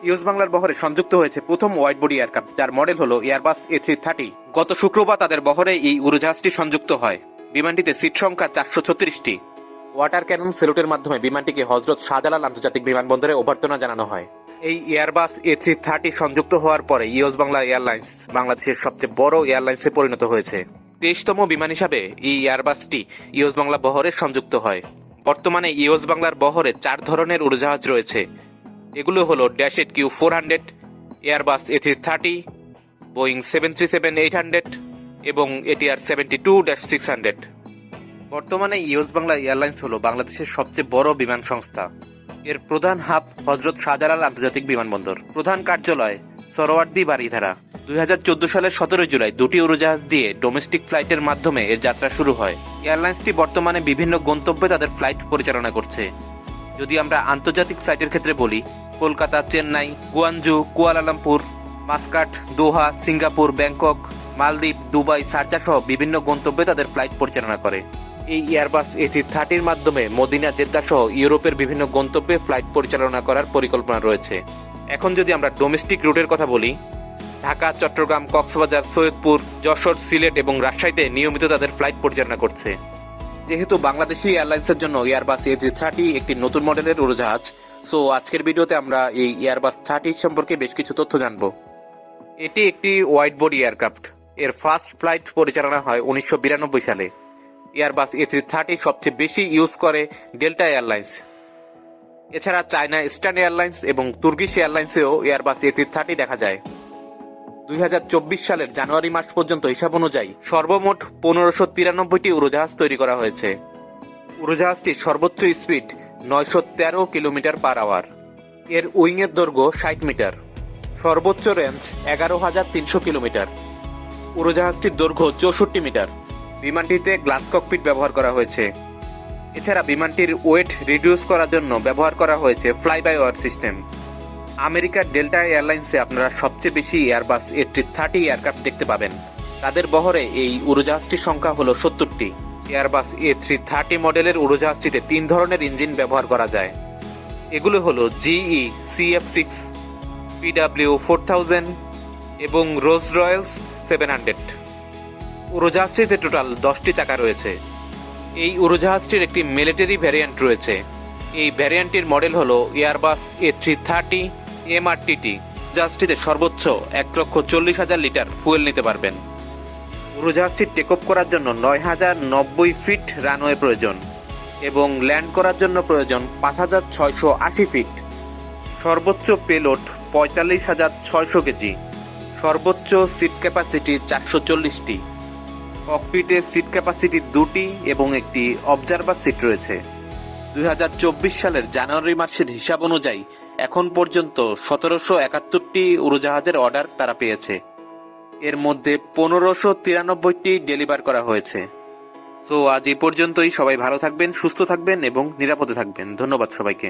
US বাংলার বহরে সংযুক্ত হয়েছে প্রথম ওয়াইড বডি এয়ারক্রাফট, যার মডেল হলো এয়ারবাস A330। গত শুক্রবার তাদের বহরে এই উড়োজাহাজটি সংযুক্ত হয়। বিমানটিতে সিট সংখ্যা 436টি। ওয়াটার ক্যানন সেলুটের মাধ্যমে বিমানটিকে হজরত শাহজালাল আন্তর্জাতিক বিমানবন্দরে অভ্যর্থনা জানানো হয়। এই এয়ারবাস A330 সংযুক্ত হওয়ার পরে ইউএস বাংলা এয়ারলাইন্স বাংলাদেশের সবচেয়ে বড় এয়ারলাইন্সে পরিণত হয়েছে। 23তম বিমান হিসাবে এই এয়ারবাসটি ইউএস বাংলা বহরে সংযুক্ত হয়। বর্তমানে ইউএস বাংলার বহরে 4 ধরনের উড়োজাহাজ রয়েছে। এগুলো হলো -400, এয়ারবাস A330, বোয়িং 737-800 এবং ATR 72-600। বর্তমানে ইউএস বাংলা এয়ারলাইন্স হলো বাংলাদেশের সবচেয়ে বড় বিমান সংস্থা। এর প্রধান হাব হজরত শাহজালাল আন্তর্জাতিক বিমানবন্দর। প্রধান কার্যালয় সরোয়ার্দী বারিধারা। 2014 সালের 17 জুলাই দুটি উড়োজাহাজ দিয়ে ডোমেস্টিক ফ্লাইটের মাধ্যমে এর যাত্রা শুরু হয়। এয়ারলাইন্সটি বর্তমানে বিভিন্ন গন্তব্যে তাদের ফ্লাইট পরিচালনা করছে। যদি আমরা আন্তর্জাতিক ফ্লাইটের ক্ষেত্রে বলি, Kolkata, Chennai, Guangzhou, Kuala Lumpur, Muscat, Doha, Singapore, Bangkok, Maldives, Dubai, Sharjah সহ বিভিন্ন গন্তব্যে তাদের ফ্লাইট পরিচালনা করে। এই এয়ারবাস A330 মাধ্যমে মদিনা, জেদ্দা সহ ইউরোপের বিভিন্ন গন্তব্যে ফ্লাইট পরিচালনা করার পরিকল্পনা রয়েছে। এখন যদি আমরা ডোমেস্টিক রুটের কথা বলি, ঢাকা, চট্টগ্রাম, কক্সবাজার, সৈয়দপুর, যশোর, সিলেট এবং রাজশাহীতে নিয়মিত তাদের ফ্লাইট পরিচালনা করছে। যেহেতু বাংলাদেশি এয়ারলাইন্সের জন্য এয়ারবাস A330 একটি নতুন মডেলের উড়োজাহাজ, সো আজকের ভিডিওতে আমরা এই এয়ারবাস 30 সম্পর্কে বেশ কিছু তথ্য জানব। এটি একটি ওয়াইড বডি এয়ারক্রাফট। এর ফার্স্ট ফ্লাইট পরিচালনা হয় 1992 সালে। এয়ারবাস A330 সবচেয়ে বেশি ইউজ করে ডেল্টা এয়ারলাইন্স। এছাড়া চায়না ইস্টার্ন এয়ারলাইন্স এবং তুর্কিশ এয়ারলাইন্সেও এয়ারবাস A330 দেখা যায়। 2024 সালের জানুয়ারি মাস পর্যন্ত হিসাব অনুযায়ী সর্বমোট 1593টি উড়োজাহাজ তৈরি করা হয়েছে। উড়োজাহাজটির সর্বোচ্চ স্পিড 913 কিলোমিটার/আওয়ার। এর উইংয়ের দৈর্ঘ্য 60 মিটার। সর্বোচ্চ রেঞ্জ 11,300 কিলোমিটার। উড়োজাহাজটির দৈর্ঘ্য 64 মিটার। বিমানটিতে গ্লাস ককপিট ব্যবহার করা হয়েছে। এছাড়া বিমানটির ওয়েট রিডিউস করার জন্য ব্যবহার করা হয়েছে ফ্লাই বাই ওয়ার সিস্টেম। আমেরিকার ডেল্টা এয়ারলাইন্সে আপনারা সবচেয়ে বেশি এয়ারবাস A330 এয়ারক্রাফট দেখতে পাবেন। তাদের বহরে এই উড়োজাহাজটির সংখ্যা হলো 70টি। এয়ারবাস A330 মডেলের উড়োজাহাজটিতে 3 ধরনের ইঞ্জিন ব্যবহার করা যায়। এগুলো হলো GE CF6, PW4000 এবং রোলস রয়েলস 700। উড়োজাহাজটিতে টোটাল 10টি চাকা রয়েছে। এই উড়োজাহাজটির একটি মিলিটারি ভ্যারিয়েন্ট রয়েছে। এই ভ্যারিয়েন্টটির মডেল হলো এয়ারবাস A330 MRTT। জাহাজটিতে সর্বোচ্চ 1,40,000 লিটার ফুয়েল নিতে পারবেন। উড়োজাহাজটি টেক অফ করার জন্য 9,090 ফিট রানওয়ে প্রয়োজন এবং ল্যান্ড করার জন্য প্রয়োজন 5,680 ফিট। সর্বোচ্চ পেলোড 45,600 কেজি। সর্বোচ্চ সিট ক্যাপাসিটি 440টি। ককপিটে সিট ক্যাপাসিটি 2টি এবং একটি অবজারভার সিট রয়েছে। 2024 সালের জানুয়ারি মাসের হিসাব অনুযায়ী এখন পর্যন্ত 1771টি উড়োজাহাজের অর্ডার তারা পেয়েছে। এর মধ্যে 1593টি ডেলিভার করা হয়েছে। সো আজ এই পর্যন্তই। সবাই ভালো থাকবেন, সুস্থ থাকবেন এবং নিরাপদে থাকবেন। ধন্যবাদ সবাইকে।